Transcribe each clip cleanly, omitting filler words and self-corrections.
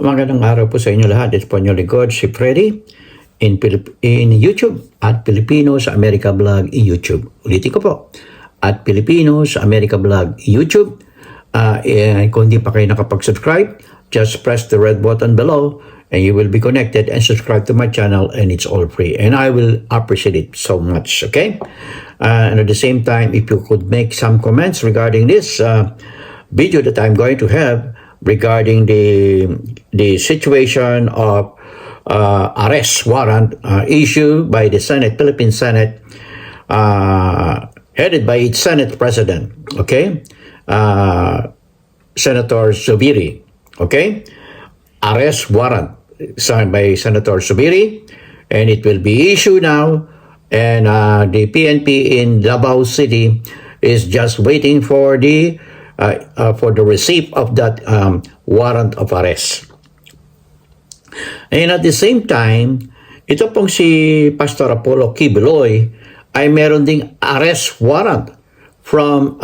Magandang araw po sa inyo lahat. It's po inyong lingkod, si Freddy, in YouTube, at Pilipino sa America Vlog YouTube. Ulitin ko po, at Pilipino sa America Vlog YouTube. Kung hindi pa kayo nakapag-subscribe, just press the red button below and you will be connected and subscribe to my channel, and it's all free. And I will appreciate it so much, okay? And at the same time, if you could make some comments regarding this video that I'm going to have regarding the situation of arrest warrant issued by the Senate, Philippine Senate, headed by its Senate President, okay, Senator Zubiri, okay, arrest warrant signed by Senator Zubiri, and it will be issued now, and the PNP in Davao City is just waiting for the receipt of that warrant of arrest. And at the same time, ito pong si Pastor Apollo Kibuloy ay meron ding arrest warrant from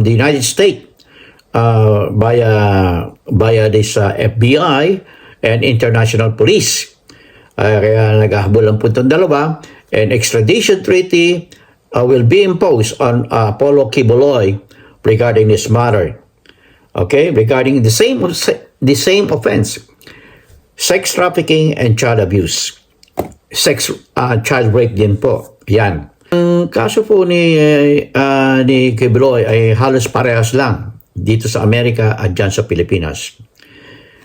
the United States via this FBI and international police. Kaya naghahabol ang puntong dalawa, and extradition treaty will be imposed on Apollo Kibuloy regarding this matter. Okay, regarding the same offense, sex trafficking and child abuse. Child rape din po. Yan. Ang kaso po ni Kibuloy ay halos parehas lang dito sa Amerika at dyan sa Pilipinas.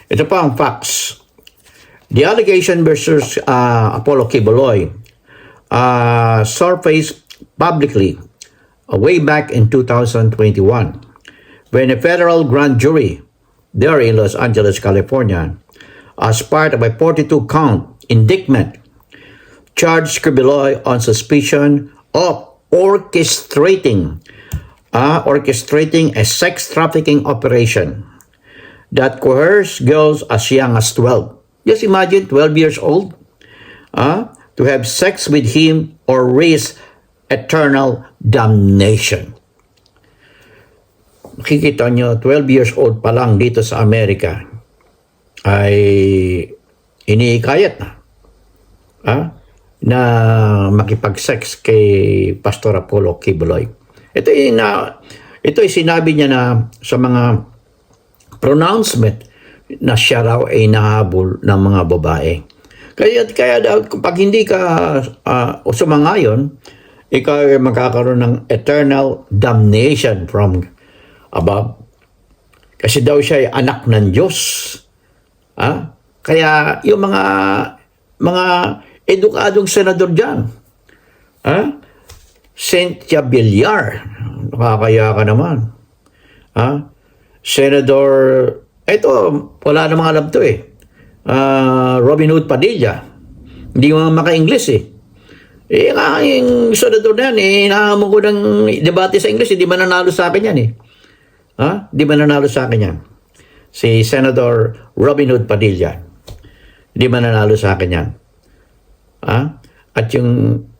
Ito pa ang facts. The allegation versus Apollo Kibuloy surfaced publicly way back in 2021 when a federal grand jury there in Los Angeles, California, as part of a 42-count indictment, charged Kibuloy on suspicion of orchestrating a sex trafficking operation that coerced girls as young as 12. Just imagine, 12 years old, to have sex with him or risk eternal damnation. Makikita nyo, 12 years old pa lang dito sa Amerika ay iniikayat na makipag-sex kay Pastor Apollo Kibuloy. Ito ay sinabi niya na sa mga pronouncement na siya raw ay nahabol ng mga babae. Kaya pag hindi ka sumangayon, ikaw ay magkakaroon ng eternal damnation from above. Kasi daw siya ay anak ng Diyos. Kaya yung mga edukadong senador dyan, Cynthia Villar, nakakaya ka naman. Senator, ito, wala namang alam to Robin Hood Padilla, hindi mo maka-English yung senador na yan, inahamon ko ng debate sa English, hindi man nanalo sa akin yan Hindi man nanalo sa akin yan. Si Senator Robin Hood Padilla, hindi man nanalo sa akin yan. At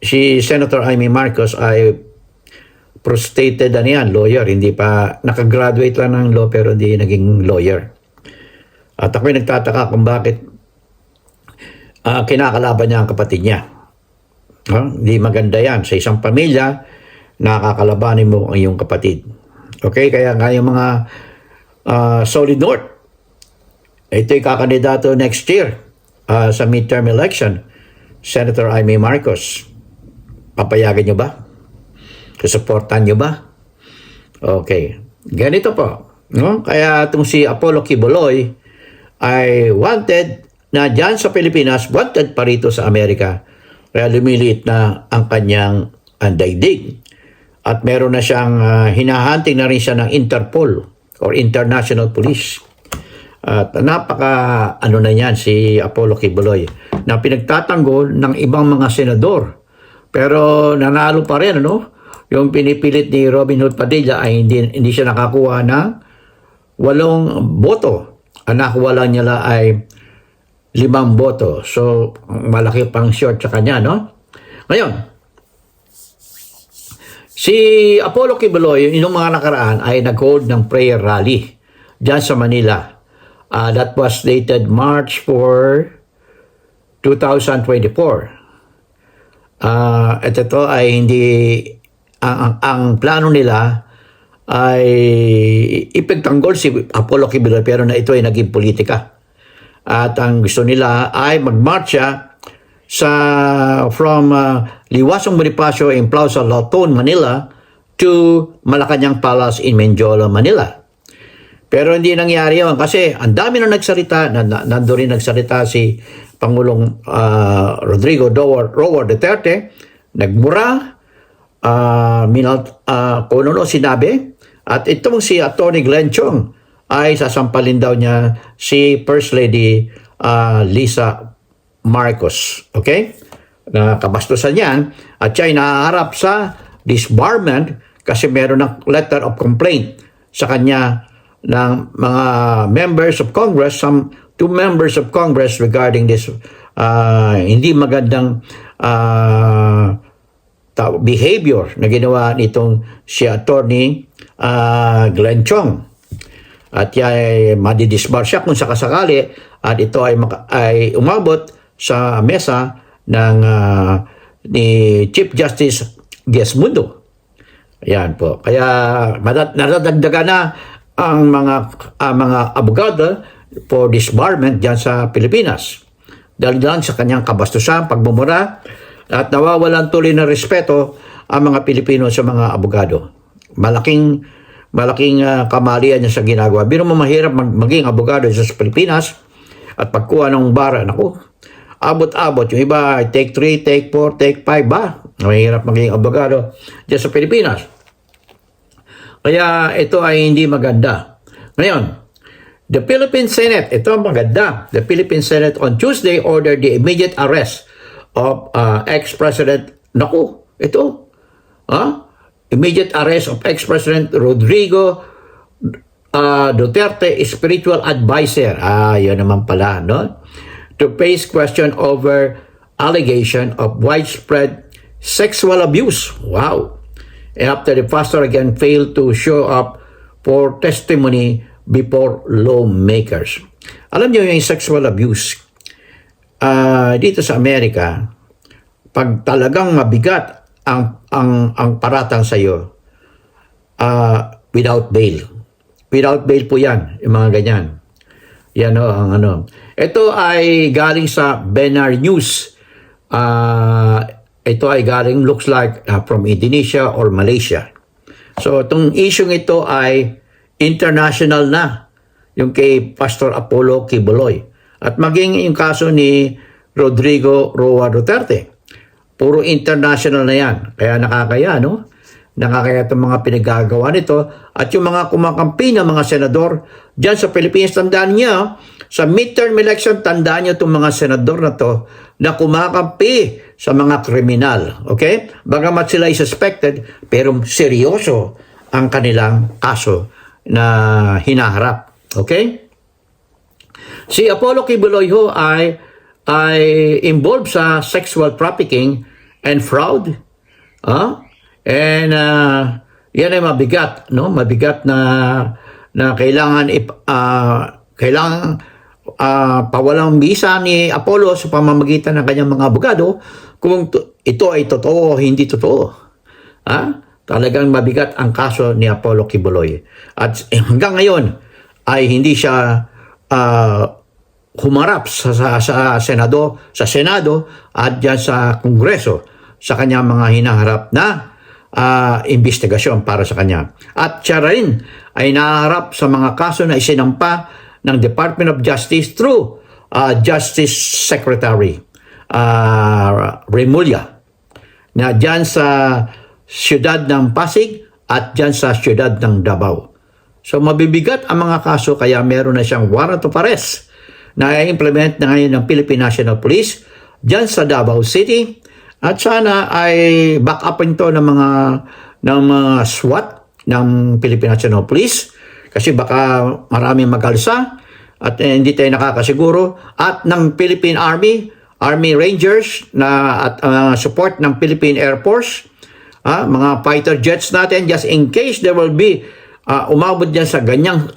si Senator Amy Marcos ay prostrated lawyer, hindi pa, nakagraduate lang ng law pero hindi naging lawyer. At ako'y nagtataka kung bakit kinakalaban niya ang kapatid niya. Hindi maganda yan. Sa isang pamilya, nakakalabanin mo ang iyong kapatid. Okay? Kaya nga yung mga Solid North, ito'y kakandidato next year sa midterm election. Senator Amy Marcos, papayagan nyo ba? Susuportan nyo ba? Okay. Ganito po. Kaya itong si Apollo Kibuloy ay wanted na dyan sa Pilipinas, wanted pa rito sa Amerika. Kaya lumiliit na ang kanyang daigdig. At meron na siyang hinahunting na rin siya ng Interpol or International Police. At napaka na yan si Apollo Kibuloy na pinagtatanggol ng ibang mga senador. Pero nanalo pa rin, yung pinipilit ni Robin Hood Padilla ay hindi siya nakakuha ng 8 boto. Ang nakuha lang niya ay 5 boto. So, malaki pang short sa kanya, Ngayon, si Apollo Kibuloy, yung mga nakaraan, ay nag-hold ng prayer rally dyan sa Manila. That was dated March 4, 2024. At ito ay hindi, ang plano nila ay ipagtanggol si Apollo Kibuloy, pero na ito ay naging politika. At ang gusto nila ay magmarcha from Liwasong Bonifacio in Plaza Laton, Manila to Malacanang Palace in Menjola, Manila. Pero hindi nangyari yun kasi ang dami na nagsalita, nando rin nagsalita si Pangulong Rodrigo Roa Duterte, nagmura, kung ano sinabi, at itong si Atty. Glenn Chong ay sasampalin daw niya si First Lady Lisa Marcos. Okay? Nakabastusan yan at siya ay nahaharap sa disbarment kasi meron ng letter of complaint sa kanya ng mga members of Congress, some 2 members of Congress regarding this hindi magandang behavior na ginawa nitong si Atty. Glenn Chong. At yan madidisbar siya kung sakasakali at ito ay umabot sa mesa ng ni Chief Justice Gesmundo. Ayan po. Kaya nadadagdagan na ang mga abogado for disbarment diyan sa Pilipinas. Dahil lang sa kanyang kabastusan, pagmumura, at nawawalan tuloy ng respeto ang mga Pilipino sa mga abogado. Malaking kamalian niya sa ginagawa. Biro mo mahirap maging abogado sa Pilipinas at pagkuha ng bara, naku, abot-abot. Yung iba, take 3, take 4, take 5 ba? Mahirap maging abogado dyan sa Pilipinas. Kaya ito ay hindi maganda. Ngayon, the Philippine Senate, ito maganda. The Philippine Senate on Tuesday ordered the immediate arrest of ex-president, naku, ito, immediate arrest of ex-president Rodrigo Duterte, spiritual advisor. Yun naman pala, no? To face question over allegation of widespread sexual abuse. Wow. After the pastor again failed to show up for testimony before lawmakers. Alam niyo yung sexual abuse, dito sa Amerika, pag talagang mabigat ang paratang sa iyo, without bail. Without bail po yan, yung mga ganyan. Yan o, ang ano. Ito ay galing sa Benar News. Ito ay galing, looks like, from Indonesia or Malaysia. So, itong issue ito ay international na, yung kay Pastor Apollo Kibuloy. At maging yung kaso ni Rodrigo Roa Duterte. Puro international na yan. Kaya nakakaya, no? Nakakaya itong mga pinagagawa nito. At yung mga kumakampi ng mga senador dyan sa Pilipinas, tandaan niyo, sa midterm election, tandaan niyo itong mga senador na to na kumakampi sa mga kriminal. Okay? Bagamat sila ay suspected, pero seryoso ang kanilang kaso na hinaharap. Okay? Si Apollo Kibuloy ho ay involved sa sexual trafficking and fraud. And yan ay mabigat, no? Mabigat na kailangan pawalang bisa ni Apollo sa pamamagitan ng kanyang mga abogado kung ito ay totoo o hindi totoo. Talagang mabigat ang kaso ni Apollo Kibuloy. At hanggang ngayon ay hindi siya humarap sa Senado at dyan sa Kongreso sa kanyang mga hinaharap na investigasyon para sa kanya. At siya rin ay naharap sa mga kaso na isinampa ng Department of Justice through Justice Secretary Remulla na dyan sa siyudad ng Pasig at dyan sa siyudad ng Davao. So mabibigat ang mga kaso kaya meron na siyang warrant of arrest na i-implement na ngayon ng Philippine National Police dyan sa Davao City at sana ay back up ito ng mga SWAT ng Philippine National Police kasi baka maraming mag-alsa at hindi tayo nakakasiguro at ng Philippine Army Rangers at support ng Philippine Air Force, mga fighter jets natin just in case there will be umabot dyan sa ganyang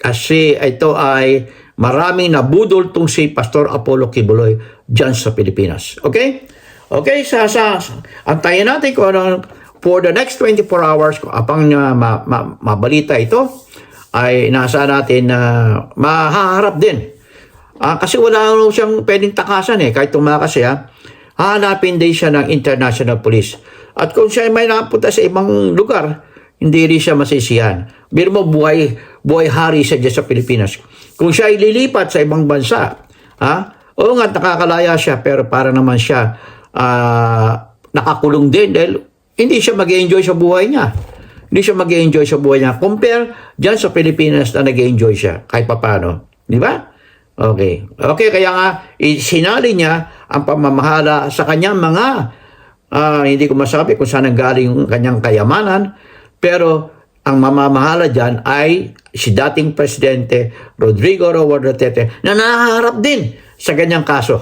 Kasi ito ay maraming nabudol tong si Pastor Apollo Kibuloy dyan sa Pilipinas. Okay? Okay, antayin natin kung ano, for the next 24 hours, kung apang mabalita ito, ay nasa natin na mahaharap din. Kasi wala siyang pwedeng takasan kahit tumakas siya, hahanapin din siya ng international police. At kung siya may napunta sa ibang lugar, hindi rin siya masisiyan. Biro mo, buhay hari siya dyan sa Pilipinas. Kung siya ililipat sa ibang bansa, oo nga, nakakalaya siya, pero para naman siya nakakulong din dahil hindi siya mag-enjoy sa buhay niya. Hindi siya mag-enjoy sa buhay niya. Compare dyan sa Pilipinas na nag-enjoy siya, kahit papano. Di ba? Okay. Okay, kaya nga, sinali niya ang pamamahala sa kanyang mga, hindi ko masabi kung saan galing yung kanyang kayamanan, pero ang mamamahala dyan ay si dating Presidente Rodrigo Roa Duterte na nahaharap din sa ganyang kaso.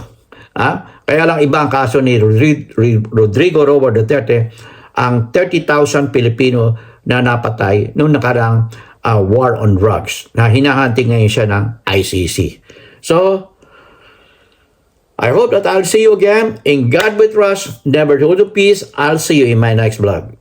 Kaya lang iba ang kaso ni Rodrigo Roa Duterte, ang 30,000 Pilipino na napatay noong nakarang war on drugs na hinahanting ngayon siya ng ICC. So, I hope that I'll see you again. In God we trust, never hold of peace. I'll see you in my next vlog.